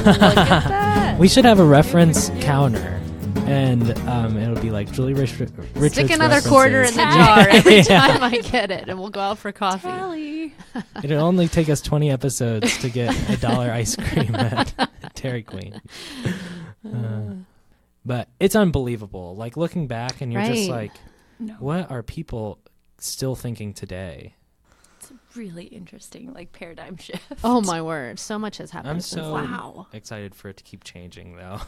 Look at that. We should have a reference counter, and it'll be like Julie Richards. Stick another references. quarter in the jar every time I get it, and we'll go out for coffee. Tally. It'll only take us 20 episodes to get $1 ice cream at Dairy Queen. But it's unbelievable. Like looking back, and you're just like, what are people still thinking today? It's a really interesting paradigm shift. Oh my word! So much has happened. I'm so since excited for it to keep changing, though.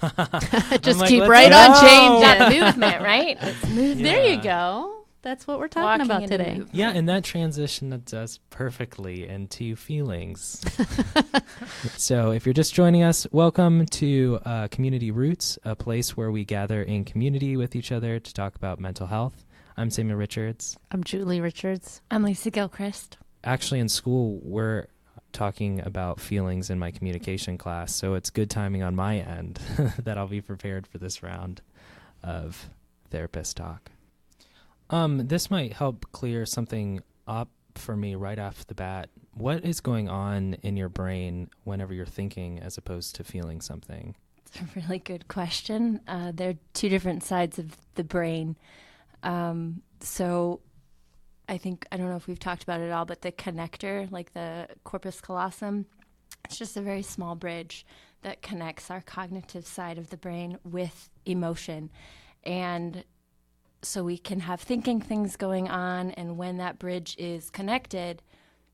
Just like, keep let's right go. on changing. That movement, right? It's movement. There you go. That's what we're talking about today. Yeah, and that transition does perfectly into feelings. So if you're just joining us, welcome to Community Roots, a place where we gather in community with each other to talk about mental health. I'm Samuel Richards. I'm Julie Richards. I'm Lisa Gilchrist. Actually, in school, we're talking about feelings in my communication class, so it's good timing on my end that I'll be prepared for this round of therapist talk. This might help clear something up for me right off the bat. What is going on in your brain whenever you're thinking as opposed to feeling something? It's a really good question. There are two different sides of the brain. So I don't know if we've talked about it at all, but the connector, like the corpus callosum, it's just a very small bridge that connects our cognitive side of the brain with emotion. And so we can have thinking things going on, and when that bridge is connected,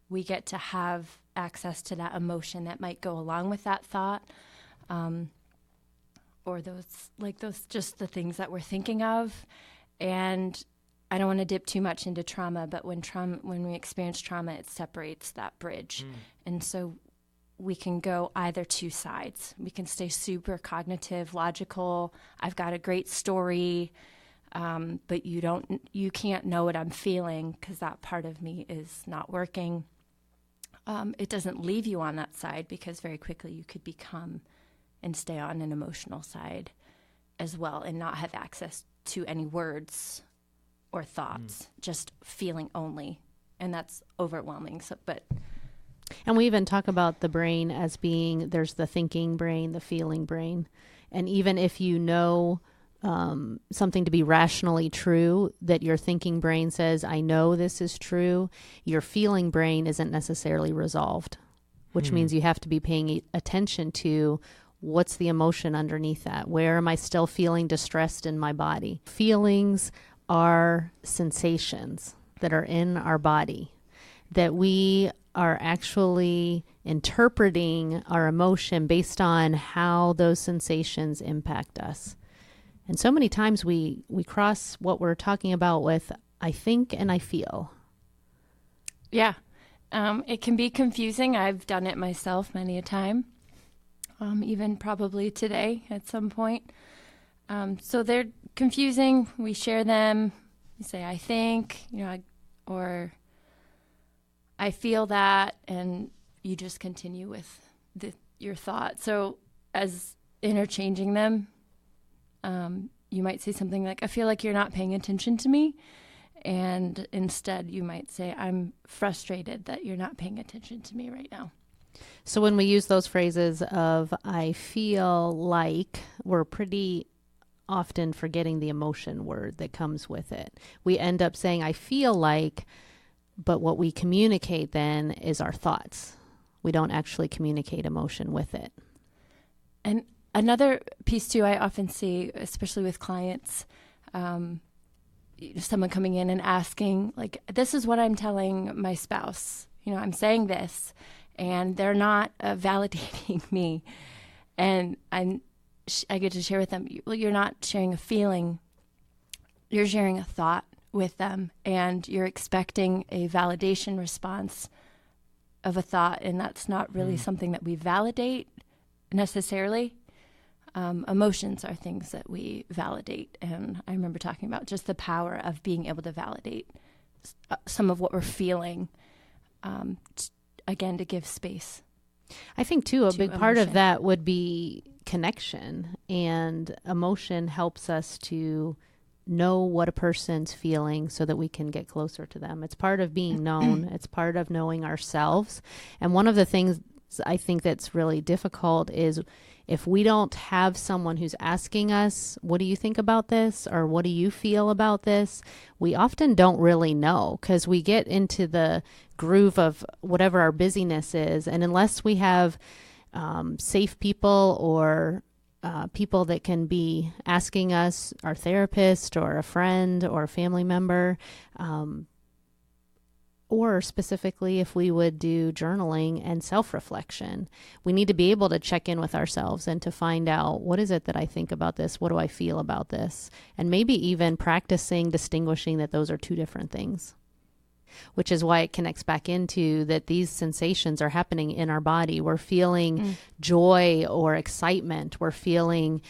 we get to have access to that emotion that might go along with that thought, or those just the things that we're thinking of. And I don't want to dip too much into trauma, but when we experience trauma, it separates that bridge. And so we can go either two sides. We can stay super cognitive, logical. I've got a great story. But you can't know what I'm feeling because that part of me is not working. It doesn't leave you on that side because very quickly you could become and stay on an emotional side as well and not have access to any words or thoughts, just feeling only. And that's overwhelming. And we even talk about the brain as being, there's the thinking brain, the feeling brain. And even if you know something to be rationally true, that your thinking brain says, I know this is true, your feeling brain isn't necessarily resolved, which means you have to be paying attention to what's the emotion underneath that. Where am I still feeling distressed in my body? Feelings are sensations that are in our body that we are actually interpreting our emotion based on how those sensations impact us. And so many times we cross what we're talking about with I think and I feel. Yeah. It can be confusing. I've done it myself many a time, even probably today at some point. So they're confusing. We share them. We say, I think, or I feel that, and you just continue with your thought. So as interchanging them, you might say something like, I feel like you're not paying attention to me. And instead you might say, I'm frustrated that you're not paying attention to me right now. So when we use those phrases of I feel like, we're pretty often forgetting the emotion word that comes with it. We end up saying I feel like, but what we communicate then is our thoughts. We don't actually communicate emotion with it. And another piece too, I often see, especially with clients, someone coming in and asking, like, this is what I'm telling my spouse. I'm saying this, and they're not validating me. And I get to share with them, well, you're not sharing a feeling. You're sharing a thought with them, and you're expecting a validation response of a thought, and that's not really something that we validate necessarily. Emotions are things that we validate. And I remember talking about just the power of being able to validate some of what we're feeling, again, to give space. I think, too, a big emotion. part of that would be connection. And emotion helps us to know what a person's feeling so that we can get closer to them. It's part of being known. It's part of knowing ourselves. And one of the things I think that's really difficult is if we don't have someone who's asking us, what do you think about this? Or what do you feel about this? We often don't really know because we get into the groove of whatever our busyness is. And unless we have safe people or people that can be asking us, our therapist or a friend or a family member, or specifically if we would do journaling and self-reflection, we need to be able to check in with ourselves and to find out, what is it that I think about this? What do I feel about this? And maybe even practicing distinguishing that those are two different things, which is why it connects back into that these sensations are happening in our body. We're feeling joy or excitement. We're feeling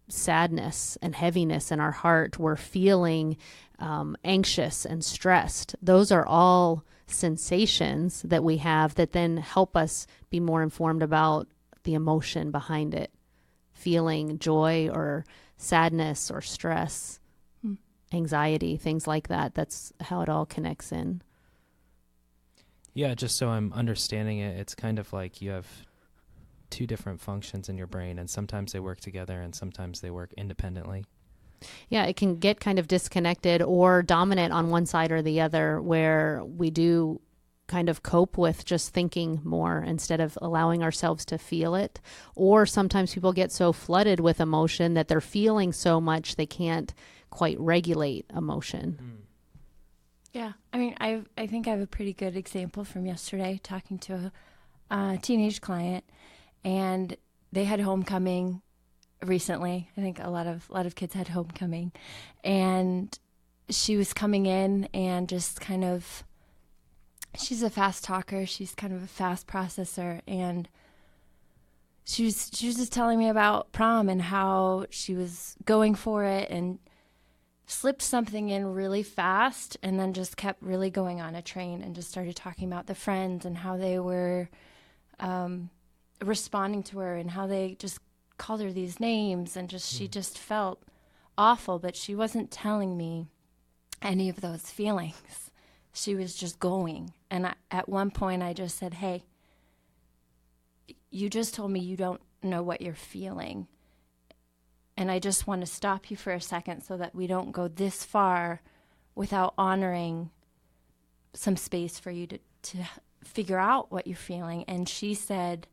sadness and heaviness in our heart. We're feeling anxious and stressed. Those are all sensations that we have that then help us be more informed about the emotion behind it, feeling joy or sadness or stress, anxiety, things like that. That's how it all connects in. Yeah, just so I'm understanding it, it's kind of like you have two different functions in your brain, and sometimes they work together and sometimes they work independently. Yeah, it can get kind of disconnected or dominant on one side or the other, where we do kind of cope with just thinking more instead of allowing ourselves to feel it. Or sometimes people get so flooded with emotion that they're feeling so much they can't quite regulate emotion. Yeah, I mean, I think I have a pretty good example from yesterday, talking to a teenage client, and they had homecoming recently. I think a lot of kids had homecoming, and she was coming in and just kind of, she's a fast talker, she's kind of a fast processor, and she was just telling me about prom and how she was going for it and slipped something in really fast and then just kept really going on a train and just started talking about the friends and how they were responding to her and how they just called her these names, and just she just felt awful, but she wasn't telling me any of those feelings. She was just going. And at one point I just said, hey, you just told me you don't know what you're feeling, and I just want to stop you for a second so that we don't go this far without honoring some space for you to figure out what you're feeling. And she said,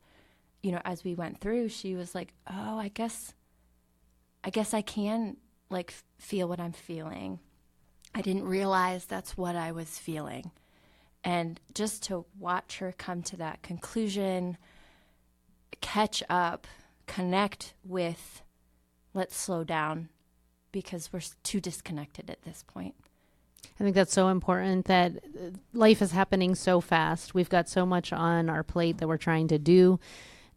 you know, as we went through, she was like, oh, I guess I can like feel what I'm feeling. I didn't realize that's what I was feeling. And just to watch her come to that conclusion, catch up, connect with, let's slow down because we're too disconnected at this point. I think that's so important, that life is happening so fast. We've got so much on our plate that we're trying to do.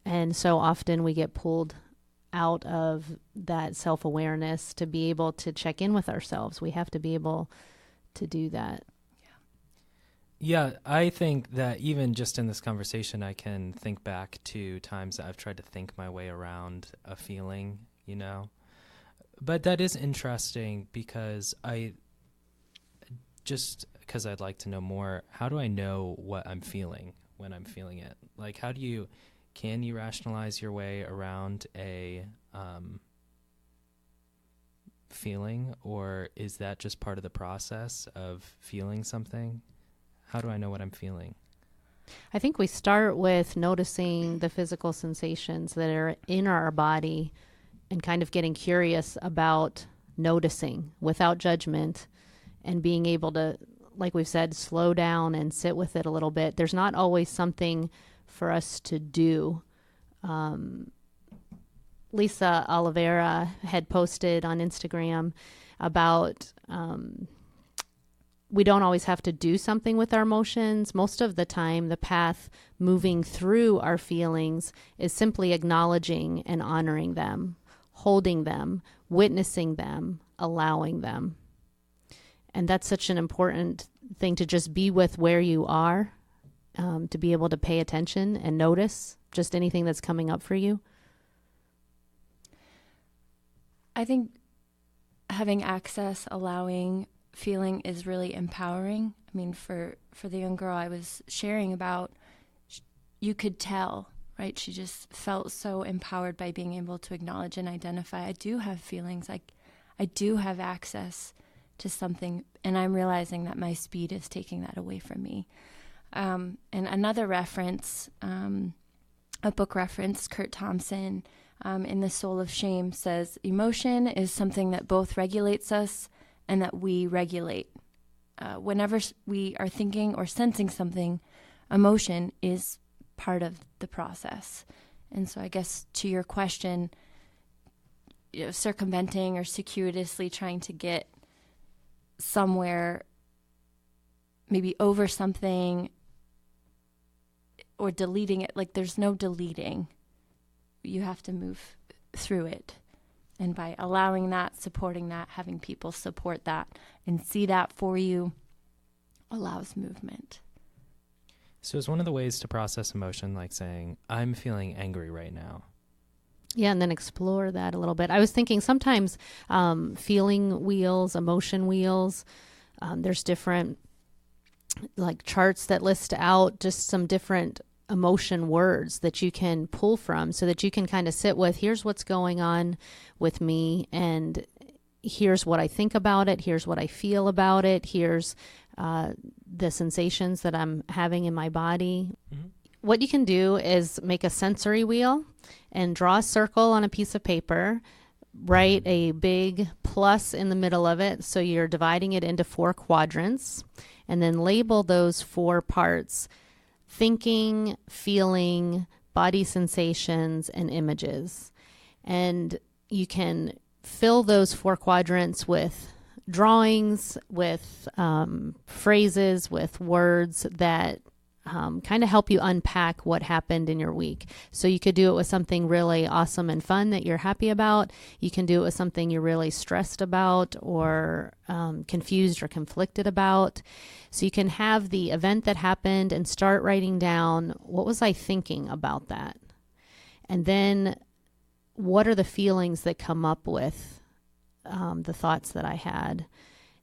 And so often we get pulled out of that self-awareness to be able to check in with ourselves. We have to be able to do that. Yeah, I think that even just in this conversation, I can think back to times that I've tried to think my way around a feeling, you know. But that is interesting because I'd like to know more, how do I know what I'm feeling when I'm feeling it? Like, can you rationalize your way around a feeling, or is that just part of the process of feeling something? How do I know what I'm feeling? I think we start with noticing the physical sensations that are in our body and kind of getting curious about noticing without judgment and being able to, like we've said, slow down and sit with it a little bit. There's not always something for us to do. Lisa Oliveira had posted on Instagram about we don't always have to do something with our emotions. Most of the time, the path moving through our feelings is simply acknowledging and honoring them, holding them, witnessing them, allowing them. And that's such an important thing, to just be with where you are, to be able to pay attention and notice just anything that's coming up for you. I think having access, allowing feeling is really empowering. I mean, for the young girl I was sharing about, you could tell, right? She just felt so empowered by being able to acknowledge and identify, I do have feelings, I do have access to something, and I'm realizing that my speed is taking that away from me. And another reference, a book reference, Kurt Thompson, in The Soul of Shame, says, emotion is something that both regulates us and that we regulate. Whenever we are thinking or sensing something, emotion is part of the process. And so I guess to your question, circumventing or circuitously trying to get somewhere, maybe over something, or deleting it, like there's no deleting. You have to move through it. And by allowing that, supporting that, having people support that and see that for you allows movement. So is one of the ways to process emotion like saying, I'm feeling angry right now? Yeah, and then explore that a little bit. I was thinking sometimes feeling wheels, emotion wheels, there's different like charts that list out just some different emotion words that you can pull from so that you can kind of sit with, here's what's going on with me, and here's what I think about it, here's what I feel about it, here's the sensations that I'm having in my body. Mm-hmm. What you can do is make a sensory wheel and draw a circle on a piece of paper, write a big plus in the middle of it, so you're dividing it into 4 quadrants, and then label those 4 parts: thinking, feeling, body sensations, and images. And you can fill those 4 quadrants with drawings, with phrases, with words that kind of help you unpack what happened in your week. So you could do it with something really awesome and fun that you're happy about. You can do it with something you're really stressed about or confused or conflicted about. So you can have the event that happened and start writing down, what was I thinking about that? And then what are the feelings that come up with the thoughts that I had?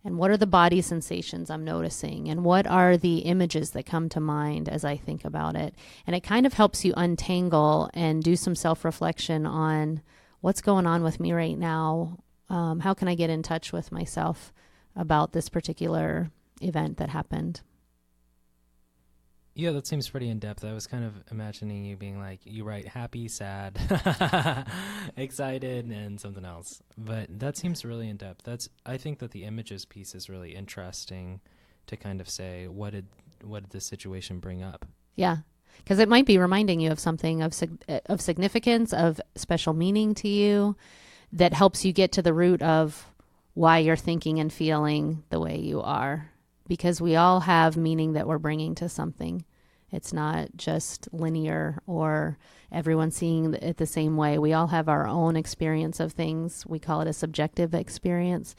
And what are the body sensations I'm noticing? And what are the images that come to mind as I think about it? And it kind of helps you untangle and do some self-reflection on what's going on with me right now. How can I get in touch with myself about this particular event that happened? Yeah, that seems pretty in-depth. I was kind of imagining you being like, you write happy, sad, excited, and something else. But that seems really in-depth. I think that the images piece is really interesting to kind of say, what did the situation bring up? Yeah, because it might be reminding you of something of significance, of special meaning to you, that helps you get to the root of why you're thinking and feeling the way you are. Because we all have meaning that we're bringing to something. It's not just linear or everyone seeing it the same way. We all have our own experience of things. We call it a subjective experience.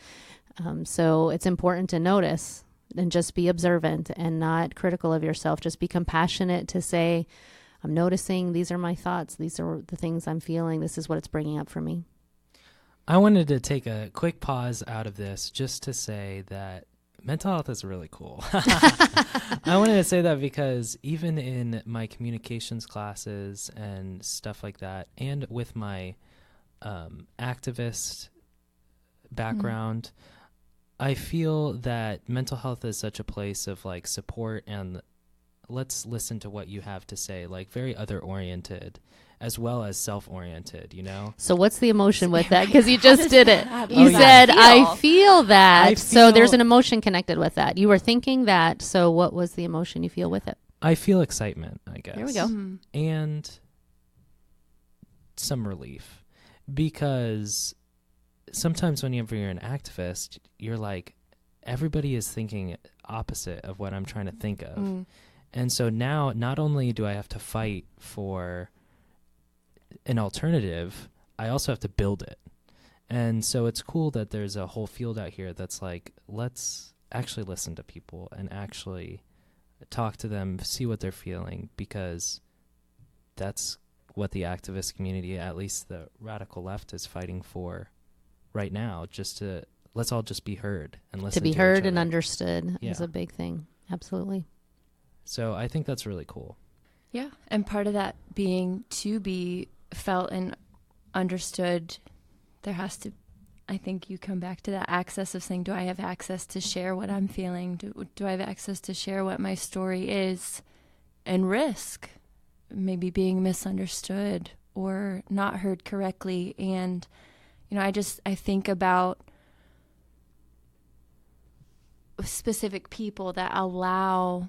So it's important to notice and just be observant and not critical of yourself. Just be compassionate to say, I'm noticing, these are my thoughts. These are the things I'm feeling. This is what it's bringing up for me. I wanted to take a quick pause out of this just to say that mental health is really cool. I wanted to say that because even in my communications classes and stuff like that, and with my activist background, I feel that mental health is such a place of like support and let's listen to what you have to say, like very other-oriented as well as self-oriented, you know? So what's the emotion with that? Because you just did it. You does said, that I feel that. So feel- there's an emotion connected with that. You were thinking that. So what was the emotion you feel with it? I feel excitement, I guess. There we go. Mm-hmm. And some relief. Because sometimes whenever you're an activist, you're like, everybody is thinking opposite of what I'm trying to think of. Mm. And so now not only do I have to fight for an alternative, I also have to build it. And so it's cool that there's a whole field out here that's like, let's actually listen to people and actually talk to them, see what they're feeling, because that's what the activist community, at least the radical left, is fighting for right now. Let's all just be heard and listen To be each heard other. and understood Yeah. is a big thing. Absolutely. So I think that's really cool. Yeah. And part of that being to be felt and understood, there has to, I think you come back to that access of saying, do I have access to share what I'm feeling? Do I have access to share what my story is, and risk maybe being misunderstood or not heard correctly? And, I think about specific people that allow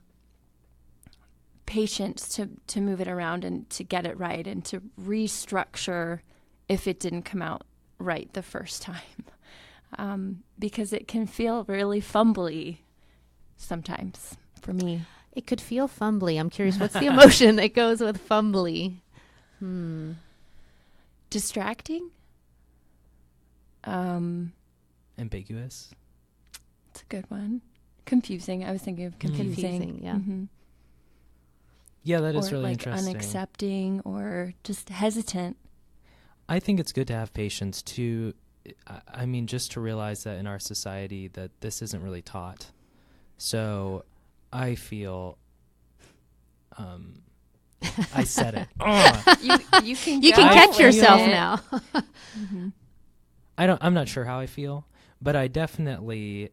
patience to move it around and to get it right and to restructure if it didn't come out right the first time, because it can feel really fumbly sometimes for me. It could feel fumbly. I'm curious, what's the emotion that goes with fumbly? Distracting. Ambiguous. It's a good one. Confusing. I was thinking of confusing. Confusing, yeah. Mm-hmm. Yeah, that is or really like interesting. unaccepting or just hesitant. I think it's good to have patience too. I mean, just to realize that in our society that this isn't really taught. So I feel, I said it. You can catch yourself it. now. Mm-hmm. I'm not sure how I feel, but I definitely,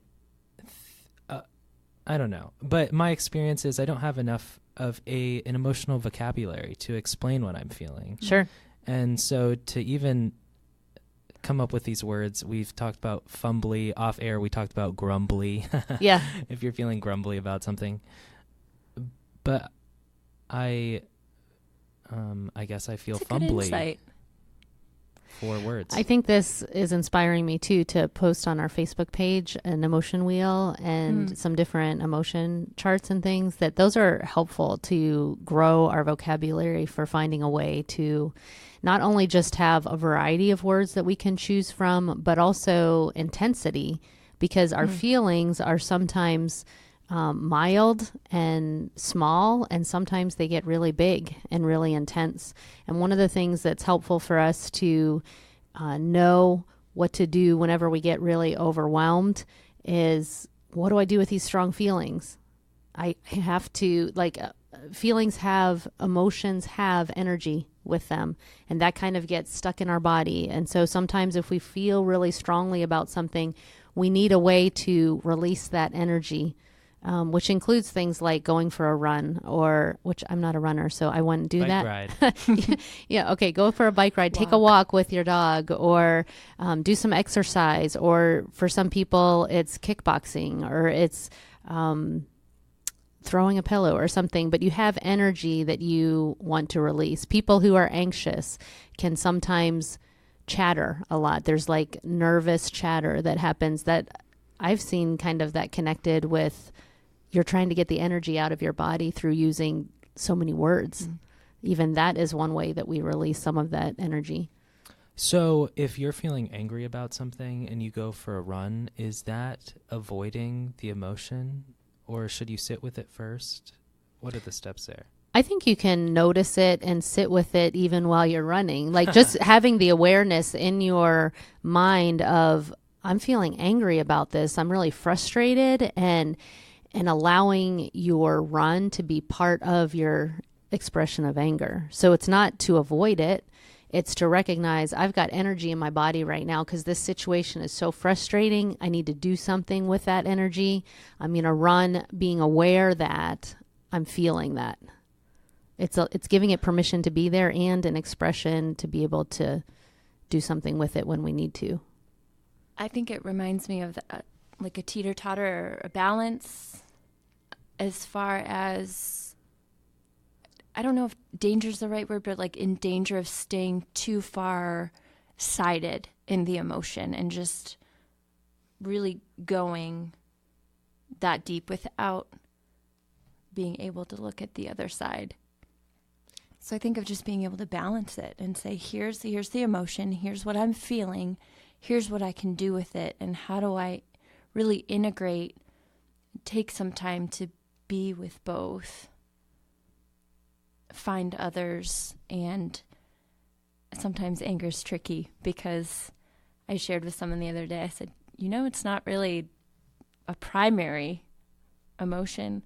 I don't know. But my experience is I don't have enough of an emotional vocabulary to explain what I'm feeling. Sure. And so to even come up with these words, we've talked about fumbly. Off air, we talked about grumbly. Yeah. If you're feeling grumbly about something. But I guess I feel It's a good fumbly insight. for words. I think this is inspiring me too to post on our Facebook page an emotion wheel and some different emotion charts and things, that those are helpful to grow our vocabulary for finding a way to not only just have a variety of words that we can choose from, but also intensity, because our feelings are sometimes mild and small, and sometimes they get really big and really intense. And one of the things that's helpful for us to know what to do whenever we get really overwhelmed is, what do I do with these strong feelings? I have to, feelings have, emotions have energy with them, and that kind of gets stuck in our body. And so sometimes if we feel really strongly about something, we need a way to release that energy. Which includes things like going for a run, which I'm not a runner, so I wouldn't do that. Ride. Yeah, okay, go for a bike ride, take a walk with your dog, or do some exercise, or for some people it's kickboxing, or it's throwing a pillow or something, but you have energy that you want to release. People who are anxious can sometimes chatter a lot. There's like nervous chatter that happens that I've seen kind of that connected with, you're trying to get the energy out of your body through using so many words. Even that is one way that we release some of that energy. So if you're feeling angry about something and you go for a run, is that avoiding the emotion, or should you sit with it first? What are the steps there? I think you can notice it and sit with it even while you're running. Like just having the awareness in your mind of, I'm feeling angry about this. I'm really frustrated, and allowing your run to be part of your expression of anger. So it's not to avoid it. It's to recognize, I've got energy in my body right now because this situation is so frustrating. I need to do something with that energy. I'm going to run being aware that I'm feeling that. It's giving it permission to be there and an expression to be able to do something with it when we need to. I think it reminds me of like a teeter-totter or a balance, as far as, I don't know if danger is the right word, but like in danger of staying too far sided in the emotion and just really going that deep without being able to look at the other side. So I think of just being able to balance it and say, here's the emotion, here's what I'm feeling, here's what I can do with it, and how do I really integrate, take some time to be with both, find others. And sometimes anger is tricky, because I shared with someone the other day, I said, it's not really a primary emotion.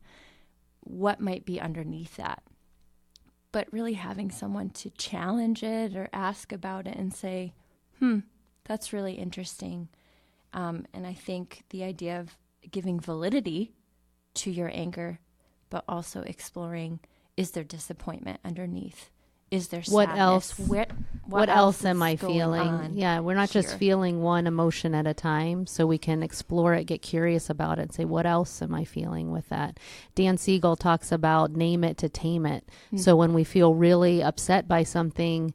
What might be underneath that? but really having someone to challenge it or ask about it and say, that's really interesting. And I think the idea of giving validity to your anger, but also exploring, is there disappointment underneath? Is there sadness? What else am I going feeling? on Yeah, we're not just here? feeling one emotion at a time, so we can explore it, get curious about it, and say, what else am I feeling with that? Dan Siegel talks about name it to tame it. So when we feel really upset by something,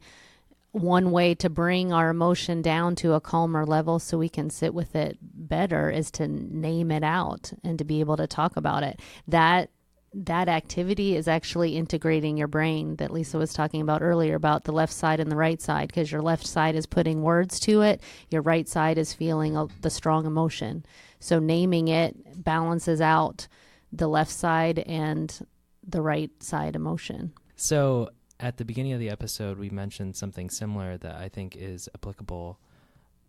one way to bring our emotion down to a calmer level so we can sit with it better is to name it out and to be able to talk about it. That activity is actually integrating your brain that Lisa was talking about earlier about the left side and the right side, because your left side is putting words to it. Your right side is feeling the strong emotion. So naming it balances out the left side and the right side emotion. So at the beginning of the episode, we mentioned something similar that I think is applicable.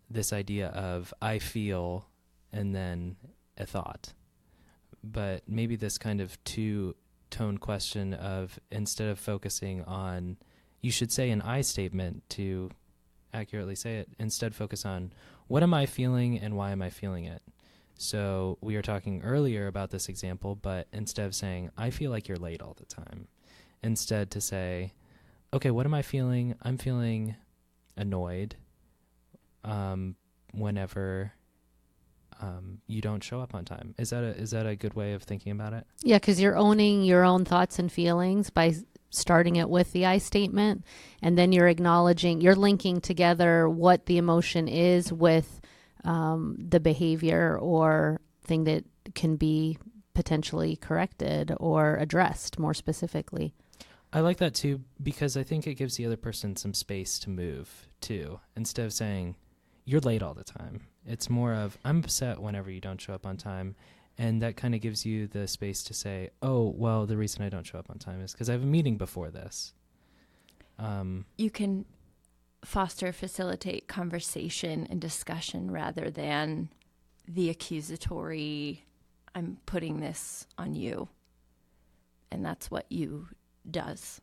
This idea of I feel and then a thought. But maybe this kind of two-tone question of, instead of focusing on, you should say an I statement to accurately say it, instead focus on what am I feeling and why am I feeling it? So we were talking earlier about this example, but instead of saying, I feel like you're late all the time, instead to say, okay, what am I feeling? I'm feeling annoyed whenever you don't show up on time. Is that a good way of thinking about it? Yeah, because you're owning your own thoughts and feelings by starting it with the I statement, and then you're acknowledging, you're linking together what the emotion is with the behavior or thing that can be potentially corrected or addressed more specifically. I like that too, because I think it gives the other person some space to move too. Instead of saying, you're late all the time, it's more of, I'm upset whenever you don't show up on time. And that kind of gives you the space to say, oh, well, the reason I don't show up on time is because I have a meeting before this. You can facilitate conversation and discussion rather than the accusatory, I'm putting this on you. And that's what you does.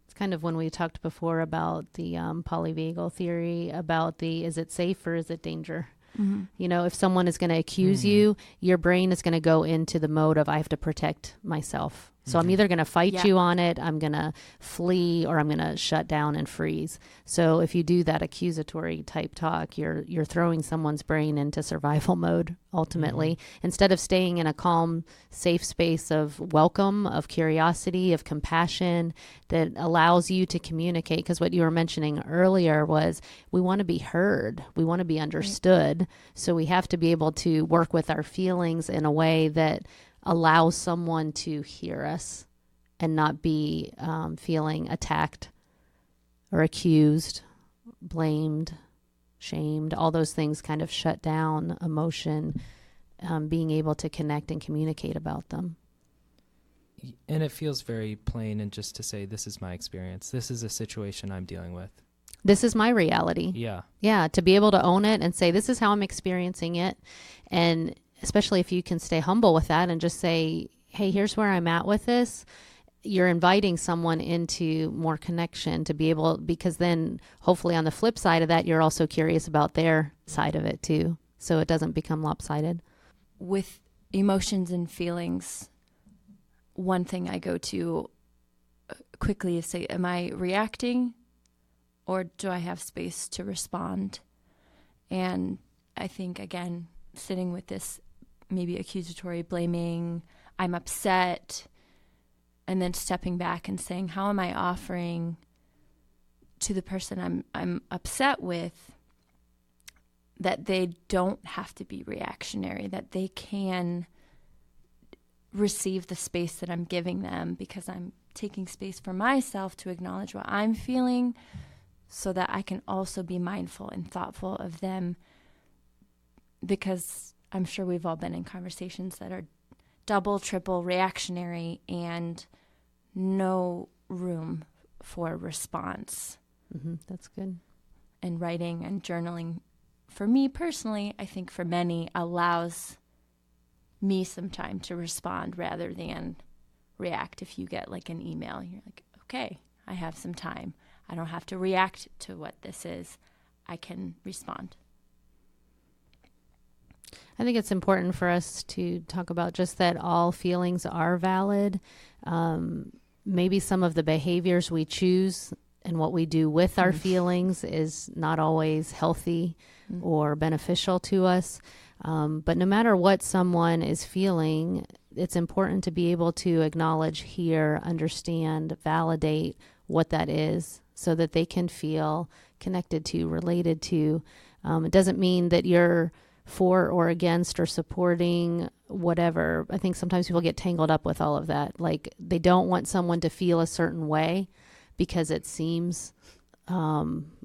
It's kind of when we talked before about the polyvagal theory about is it safe or is it danger? Mm-hmm. You know, if someone is going to accuse you, your brain is going to go into the mode of, I have to protect myself. So I'm either going to fight you on it, I'm going to flee, or I'm going to shut down and freeze. So if you do that accusatory type talk, you're throwing someone's brain into survival mode ultimately, instead of staying in a calm, safe space of welcome, of curiosity, of compassion that allows you to communicate. Because what you were mentioning earlier was we want to be heard, we want to be understood. Right. So we have to be able to work with our feelings in a way that allows someone to hear us and not be feeling attacked or accused, blamed, shamed. All those things kind of shut down emotion, being able to connect and communicate about them. And it feels very plain, and just to say, this is my experience. This is a situation I'm dealing with. This is my reality. Yeah. Yeah, to be able to own it and say, this is how I'm experiencing it. And especially if you can stay humble with that and just say, hey, here's where I'm at with this. You're inviting someone into more connection to be able, because then hopefully on the flip side of that, you're also curious about their side of it too. So it doesn't become lopsided. With emotions and feelings, one thing I go to quickly is say, am I reacting or do I have space to respond? And I think, again, sitting with this maybe accusatory, blaming, I'm upset, and then stepping back and saying, how am I offering to the person I'm upset with that they don't have to be reactionary, that they can receive the space that I'm giving them, because I'm taking space for myself to acknowledge what I'm feeling so that I can also be mindful and thoughtful of them, because I'm sure we've all been in conversations that are double, triple reactionary and no room for response. Mm-hmm. That's good. And writing and journaling, for me personally, I think for many, allows me some time to respond rather than react. If you get like an email, you're like, okay, I have some time. I don't have to react to what this is. I can respond. I think it's important for us to talk about just that all feelings are valid. Maybe some of the behaviors we choose and what we do with our feelings is not always healthy or beneficial to us. But no matter what someone is feeling, it's important to be able to acknowledge, hear, understand, validate what that is so that they can feel connected to, related to. It doesn't mean that you're for or against or supporting whatever. I think sometimes people get tangled up with all of that. Like they don't want someone to feel a certain way because it seems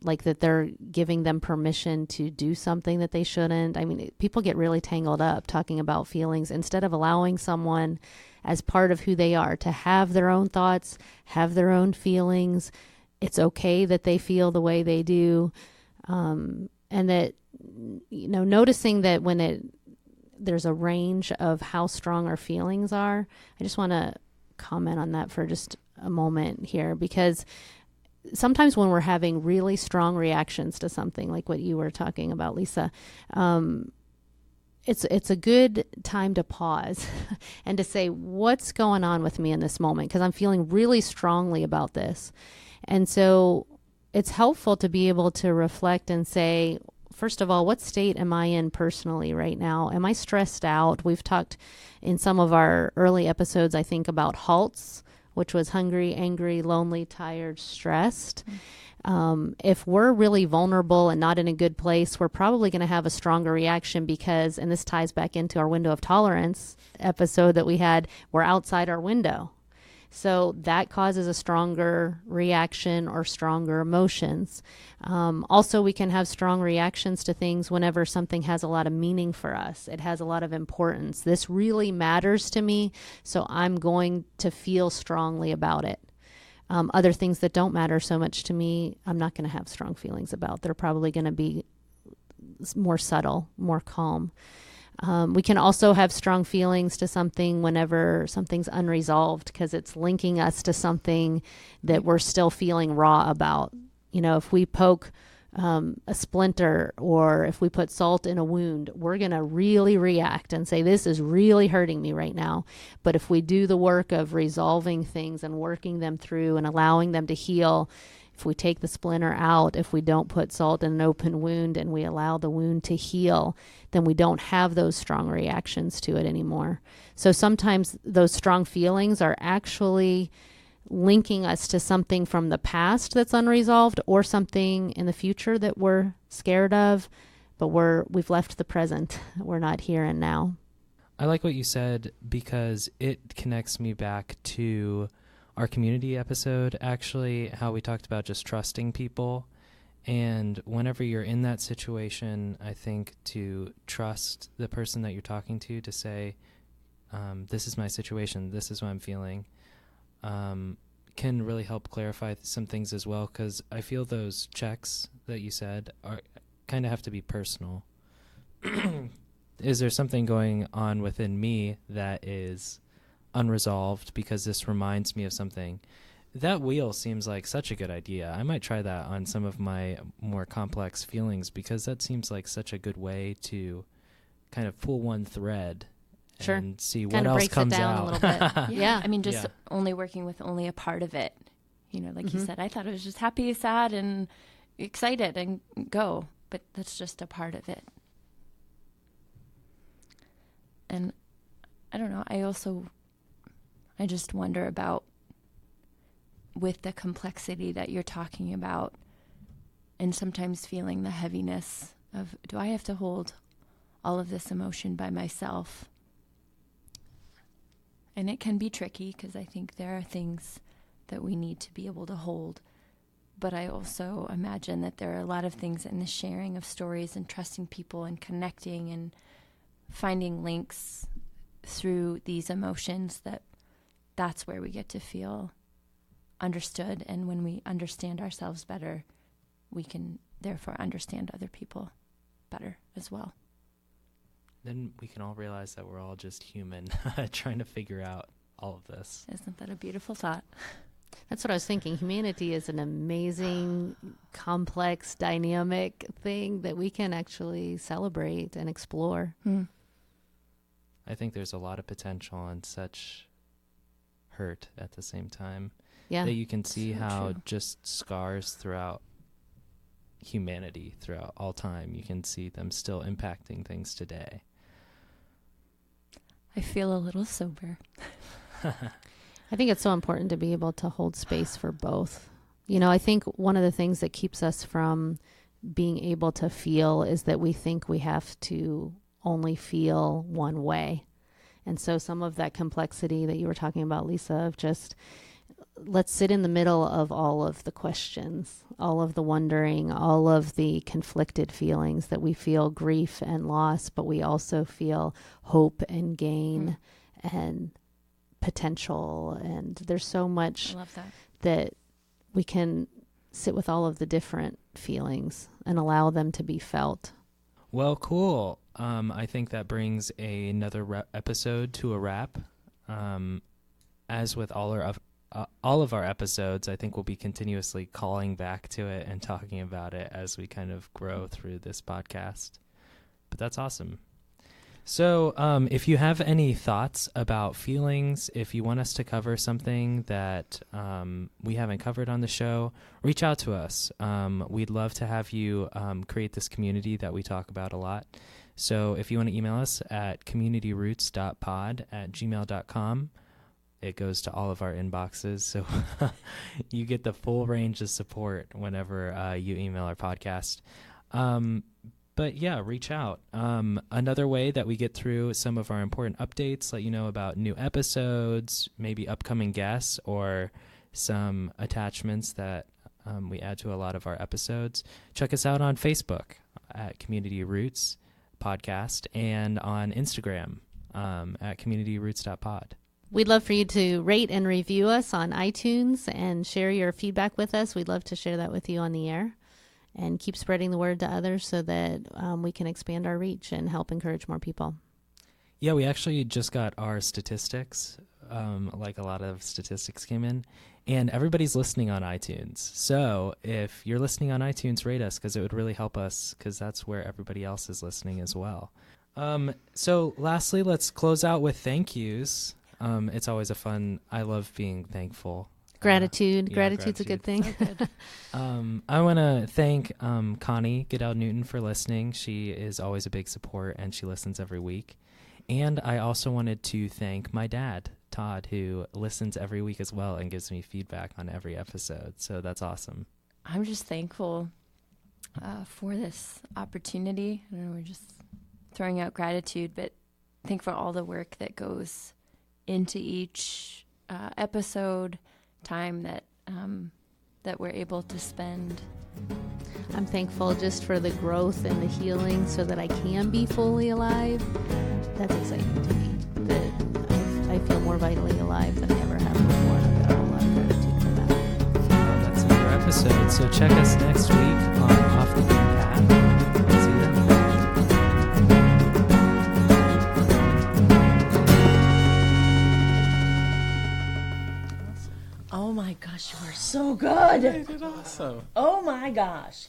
like that they're giving them permission to do something that they shouldn't. I mean, people get really tangled up talking about feelings instead of allowing someone as part of who they are to have their own thoughts, have their own feelings. It's okay that they feel the way they do. And that, noticing that when there's a range of how strong our feelings are. I just want to comment on that for just a moment here, because sometimes when we're having really strong reactions to something like what you were talking about, Lisa, it's a good time to pause and to say, what's going on with me in this moment? Because I'm feeling really strongly about this. And so it's helpful to be able to reflect and say, first of all, what state am I in personally right now? Am I stressed out? We've talked in some of our early episodes, I think, about HALTs, which was hungry, angry, lonely, tired, stressed. If we're really vulnerable and not in a good place, we're probably going to have a stronger reaction because, and this ties back into our window of tolerance episode that we had, we're outside our window. So that causes a stronger reaction or stronger emotions. Also, we can have strong reactions to things whenever something has a lot of meaning for us. It has a lot of importance. This really matters to me, so I'm going to feel strongly about it. Other things that don't matter so much to me, I'm not going to have strong feelings about. They're probably going to be more subtle, more calm. We can also have strong feelings to something whenever something's unresolved because it's linking us to something that we're still feeling raw about. If we poke a splinter or if we put salt in a wound, we're going to really react and say, this is really hurting me right now. But if we do the work of resolving things and working them through and allowing them to heal, if we take the splinter out, if we don't put salt in an open wound and we allow the wound to heal, then we don't have those strong reactions to it anymore. So sometimes those strong feelings are actually linking us to something from the past that's unresolved or something in the future that we're scared of, but we've left the present. We're not here and now. I like what you said because it connects me back to our community episode, actually, how we talked about just trusting people. And whenever you're in that situation, I think to trust the person that you're talking to say, this is my situation, this is what I'm feeling, can really help clarify some things as well, because I feel those checks that you said are kind of have to be personal. Is there something going on within me that is unresolved because this reminds me of something? That wheel seems like such a good idea. I might try that on some of my more complex feelings because that seems like such a good way to kind of pull one thread and see what else comes out. A little bit. Yeah. I mean, just only working with only a part of it. Like you said, I thought it was just happy, sad, and excited and go, but that's just a part of it. And I don't know, I just wonder about, with the complexity that you're talking about, and sometimes feeling the heaviness of, do I have to hold all of this emotion by myself? And it can be tricky because I think there are things that we need to be able to hold. But I also imagine that there are a lot of things in the sharing of stories and trusting people and connecting and finding links through these emotions, that's where we get to feel understood. And when we understand ourselves better, we can therefore understand other people better as well. Then we can all realize that we're all just human trying to figure out all of this. Isn't that a beautiful thought? That's what I was thinking. Humanity is an amazing, complex, dynamic thing that we can actually celebrate and explore. I think there's a lot of potential and such hurt at the same time. Yeah. That you can see So how true. just scars throughout humanity, throughout all time, you can see them still impacting things today. I feel a little sober. I think it's so important to be able to hold space for both. You know, I think one of the things that keeps us from being able to feel is that we think we have to only feel one way. And so some of that complexity that you were talking about, Lisa, of just let's sit in the middle of all of the questions, all of the wondering, all of the conflicted feelings that we feel grief and loss, but we also feel hope and gain and potential. And there's so much I love that. that we can sit with all of the different feelings and allow them to be felt. Well, cool. I think that brings another episode to a wrap. As with all of our episodes, I think we'll be continuously calling back to it and talking about it as we kind of grow through this podcast. But that's awesome. So if you have any thoughts about feelings, if you want us to cover something that we haven't covered on the show, reach out to us. We'd love to have you create this community that we talk about a lot. So if you want to email us at communityroots.pod@gmail.com, it goes to all of our inboxes. So you get the full range of support whenever you email our podcast. But yeah, reach out. Another way that we get through some of our important updates, let you know about new episodes, maybe upcoming guests, or some attachments that we add to a lot of our episodes. Check us out on Facebook at Community Roots Podcast and on Instagram at communityroots.pod. We'd love for you to rate and review us on iTunes and share your feedback with us. We'd love to share that with you on the air. And keep spreading the word to others so that we can expand our reach and help encourage more people. Yeah, we actually just got our statistics, like a lot of statistics came in, and everybody's listening on iTunes. So if you're listening on iTunes, rate us because it would really help us because that's where everybody else is listening as well. So lastly, let's close out with thank yous. It's always I love being thankful. Gratitude. Yeah, Gratitude's a good thing. I want to thank Connie Goodell Newton for listening. She is always a big support, and she listens every week. And I also wanted to thank my dad, Todd, who listens every week as well and gives me feedback on every episode. So that's awesome. I'm just thankful for this opportunity. I don't know, we're just throwing out gratitude, but thankful for all the work that goes into each episode, time that we're able to spend. I'm thankful just for the growth and the healing so that I can be fully alive. That's exciting to me. That I feel more vitally alive than I ever have before. And I've got a whole lot of gratitude for that. Well, that's another episode. So check us next week on Off the Green Path. See you then. Oh my gosh, you are so good. You did awesome. Oh my gosh.